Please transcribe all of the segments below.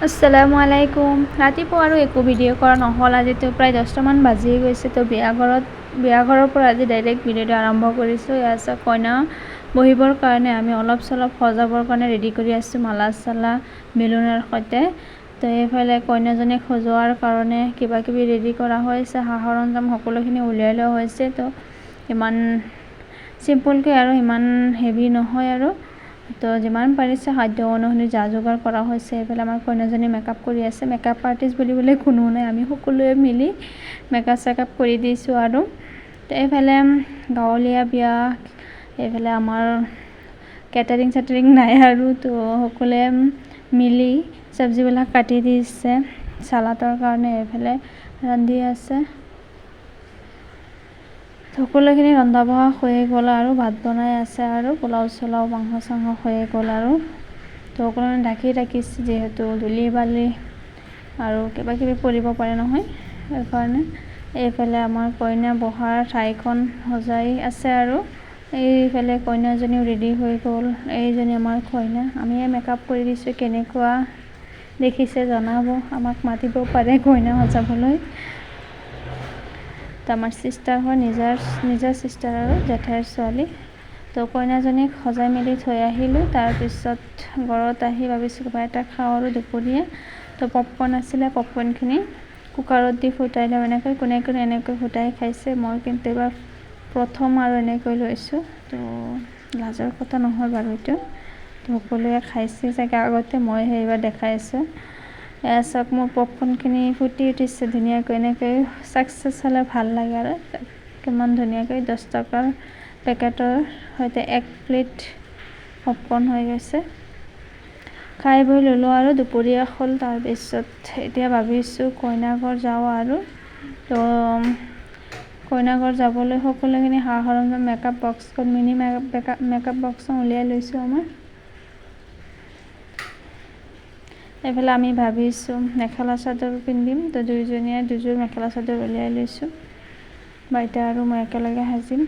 আসসালামু আলাইকুম। ৰাতিপুৱা আৰু একো ভিডিঅ' কৰা নহ'ল। আজিতো প্ৰায় 10টামান বাজি গৈছে। তো বিয়া ঘৰৰ পৰা আজি ডাইৰেক্ট ভিডিঅ'টো আৰম্ভ কৰিছোঁ। ইয়াত কইনা বহিবৰ কাৰণে আমি অলপ চলপ সজাবৰ কাৰণে ৰেডি কৰি আছোঁ, মালা চালা বেলুনৰ সৈতে। তো এইফালে কইনাজনীক সজোৱাৰ কাৰণে কিবা কিবি ৰেডি কৰা হৈছে, সা সৰঞ্জাম সকলোখিনি উলিয়াই লোৱা হৈছে। তো ইমান চিম্পুলকৈ আৰু ইমান হেভি নহয় আৰু। তো যিমান পাৰিছে খাদ্য অনুসৰি যা যোগাৰ কৰা হৈছে। এইফালে আমাৰ কইনাজনী মেকআপ কৰি আছে। মেকআপ আৰ্টিষ্ট বুলিবলৈ কোনো নাই, আমি সকলোৱে মিলি মেকআপ চেকআপ কৰি দিছোঁ আৰু। তো এইফালে গাঁৱলীয়া বিয়া, এইফালে আমাৰ কেটাৰিং চেটাৰিং নাই আৰু। তো সকলোৱে মিলি চব্জিবিলাক কাটি দিছে চালাডৰ কাৰণে। এইফালে ৰান্ধি আছে। সকলোখিনি ৰন্ধা বঢ়া হৈয়ে গ'ল আৰু ভাত বনাই আছে আৰু পোলাও চোলাও মাংস চাংস হৈয়ে গ'ল আৰু। তো সকলোৱে ঢাকি ৰাখিছে যিহেতু ধূলি বালি আৰু কিবা কিবি পৰিব পাৰে নহয়, সেইকাৰণে। এইফালে আমাৰ কইনা বহাৰ ঠাইখন সজাই আছে আৰু। এইফালে কইনাজনীও ৰেডি হৈ গ'ল। এইজনী আমাৰ কইনা, আমিয়ে মেকআপ কৰি দিছোঁ। কেনেকুৱা দেখিছে জনাব, আমাক মাতিব পাৰে কইনা সজাবলৈ। তো আমাৰ চিষ্টাৰ হয়, নিজৰ চিষ্টাৰ আৰু জেঠাইৰ ছোৱালী। তো কইনাজনীক সজাই মেলি থৈ আহিলোঁ। তাৰপিছত ঘৰত আহি ভাবিছোঁ কিবা এটা খাওঁ আৰু দুপৰীয়া। তো পপকৰ্ণ আছিলে, পপকৰ্ণখিনি কুকাৰত দি ফুটাই লওঁ এনেকৈ। কোনে কোনে এনেকৈ ফুটাই খাইছে, মই কিন্তু এবাৰ প্ৰথম আৰু এনেকৈ লৈছোঁ। তো লাজৰ কথা নহয় বাৰু এইটো। তো সকলোৱে খাইছে চাগে আগতে, মইহে এইবাৰ দেখাই আছোঁ। এয়া চাওক, মোৰ পপকৰ্ণখিনি ফুটি উঠিছে ধুনীয়াকৈ। এনেকৈ চাকচেছ হ'লে ভাল লাগে আৰু। কিমান ধুনীয়াকৈ 10 টকাৰ পেকেটৰ সৈতে 1 প্লেট পপকৰ্ণ হৈ গৈছে। খাই বৈ ল'লোঁ আৰু দুপৰীয়া হ'ল। তাৰপিছত এতিয়া ভাবিছোঁ কইনাঘৰ যাওঁ আৰু। তো কইনাঘৰ যাবলৈ সকলোখিনি সা সৰঞ্জাম মেকআপ বক্সখন মিনি মেকআপ বক্সখন উলিয়াই লৈছোঁ আমাৰ। এইফালে আমি ভাবিছোঁ মেখেলা চাদৰ পিন্ধিম। তো দুয়োজনীয়ে দুযোৰ মেখেলা চাদৰ উলিয়াই লৈছোঁ। বাইতা আৰু মই একেলগে সাজিম।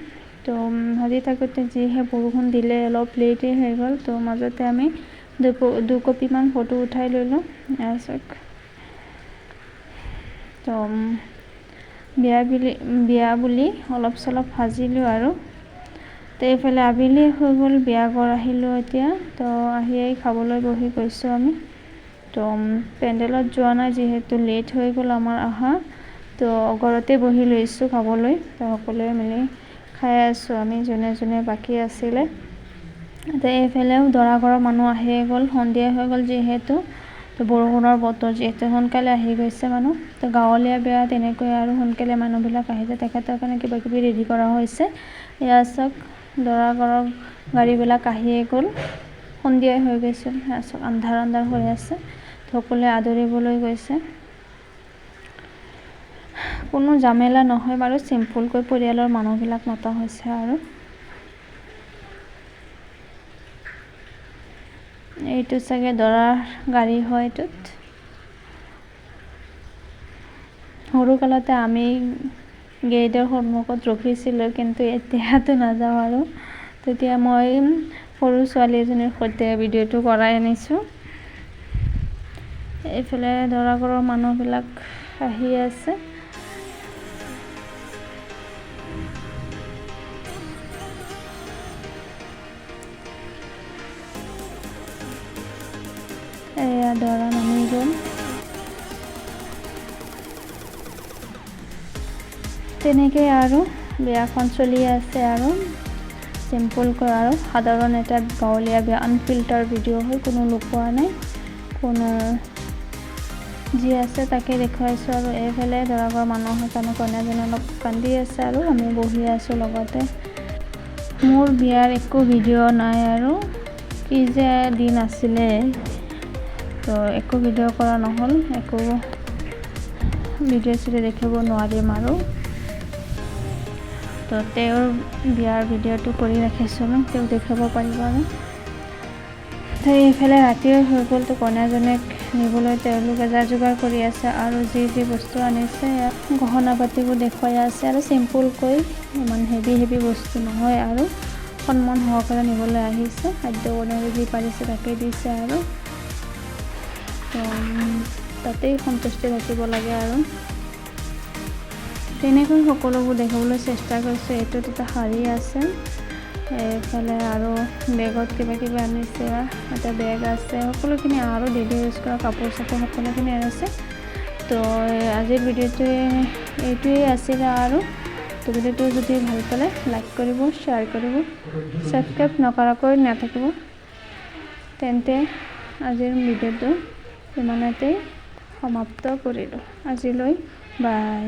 তো সাজি থাকোঁতে যিহে বৰষুণ দিলে, অলপ লেটেই হৈ গ'ল। তো মাজতে আমি 2 কপিমান ফটো উঠাই ল'লোঁ। তো বিয়া বুলি অলপ চলপ সাজিলোঁ আৰু। তো এইফালে আবেলি হৈ গ'ল, বিয়া ঘৰ আহিলোঁ এতিয়া। তো আহিয়েই খাবলৈ বহি গৈছোঁ আমি। তো পেণ্ডেলত যোৱা নাই যিহেতু লেট হৈ গ'ল আমাৰ অহা। তো ঘৰতে বহি লৈছোঁ খাবলৈ। তো সকলোৱে মিলি খাই আছোঁ আমি, যোনে যোনে বাকী আছিলে। তো এইফালেও দৰা ঘৰৰ মানুহ আহিয়ে গ'ল, সন্ধিয়া হৈ গ'ল যিহেতু। তো বৰষুণৰ বতৰ যিহেতু সোনকালে আহি গৈছে মানুহ। তো গাঁৱলীয়া বিয়া তেনেকৈ আৰু সোনকালে মানুহবিলাক আহিছে, তেখেতৰ কাৰণে কিবা কিবি ৰেডি কৰা হৈছে। এয়া চাওক, দৰা ঘৰৰ গাড়ীবিলাক আহিয়ে গ'ল, সন্ধিয়াই হৈ গৈছে। এয়া চাওক, আন্ধাৰ আন্ধাৰ হৈ আছে। সকলোৱে আদৰিবলৈ গৈছে। কোনো জামেলা নহয় বাৰু, চিম্পুলকৈ পৰিয়ালৰ মানুহবিলাক মতা হৈছে আৰু। এইটো চাগে দৰাৰ গাড়ী হয়। এইটোত সৰুকালতে আমি গেটৰ সন্মুখত ৰখিছিলোঁ, কিন্তু এতিয়াতো নাযাওঁ আৰু। তেতিয়া মই সৰু ছোৱালী এজনীৰ সৈতে ভিডিঅ'টো কৰাই আনিছোঁ। এইফালে দৰা ঘৰৰ মানুহবিলাক আহি আছে। এয়া দৰা নামি গ'ল। তেনেকৈ আৰু বিয়াখন চলি আছে আৰু চিম্পুলকৈ আৰু সাধাৰণ এটা গাঁৱলীয়া বিয়া, আনফিল্টাৰ ভিডিঅ' হয়, কোনো লুকোৱা নাই, কোনো যি আছে তাকে দেখুৱাইছোঁ আৰু। এইফালে দৰা ঘৰৰ মানুহৰ কাৰণে কইনাজনী অলপ কান্দি আছে আৰু আমি বহি আছোঁ লগতে। মোৰ বিয়াৰ একো ভিডিঅ' নাই আৰু, কি যে দিন আছিলে। তো একো ভিডিঅ' কৰা নহ'ল, একো ভিডিঅ' চিডিঅ' দেখিব নোৱাৰিম আৰু। তো তেওঁৰ বিয়াৰ ভিডিঅ'টো কৰি ৰাখিছোঁ আমি, তেওঁক দেখাব পাৰিব আৰু। তো এইফালে ৰাতিও হৈ গ'ল। তো কইনাজনীক নিবলৈ তেওঁলোকে যা যোগাৰ কৰি আছে আৰু যি যি বস্তু আনিছে, গহনা পাতিবোৰ দেখুৱাই আছে আৰু। চিম্পুলকৈ, ইমান হেভি বস্তু নহয় আৰু, সন্মান সহকাৰে নিবলৈ আহিছে। খাদ্য বনাবলৈ যি পাৰিছে তাকে দিছে আৰু। তো তাতেই সন্তুষ্টি থাকিব লাগে আৰু তেনেকৈ সকলোবোৰ দেখাবলৈ চেষ্টা কৰিছোঁ। এইটোত এটা শাৰী আছে, এইফালে আৰু বেগত কিবা কিবি আনিছে, এটা বেগ আছে, সকলোখিনি আৰু ডেইলি ইউজ কৰা কাপোৰ চাপোৰ সকলোখিনি আছে। তো আজিৰ ভিডিঅ'টোৱে এইটোৱেই আছিলে আৰু তো ভিডিঅ'টো যদি ভাল পালে লাইক কৰিব, শ্বেয়াৰ কৰিব, ছাবস্ক্ৰাইব নকৰাকৈ নাথাকিব। তেন্তে আজিৰ ভিডিঅ'টো ইমানতেই সমাপ্ত কৰিলোঁ। আজিলৈ বাই।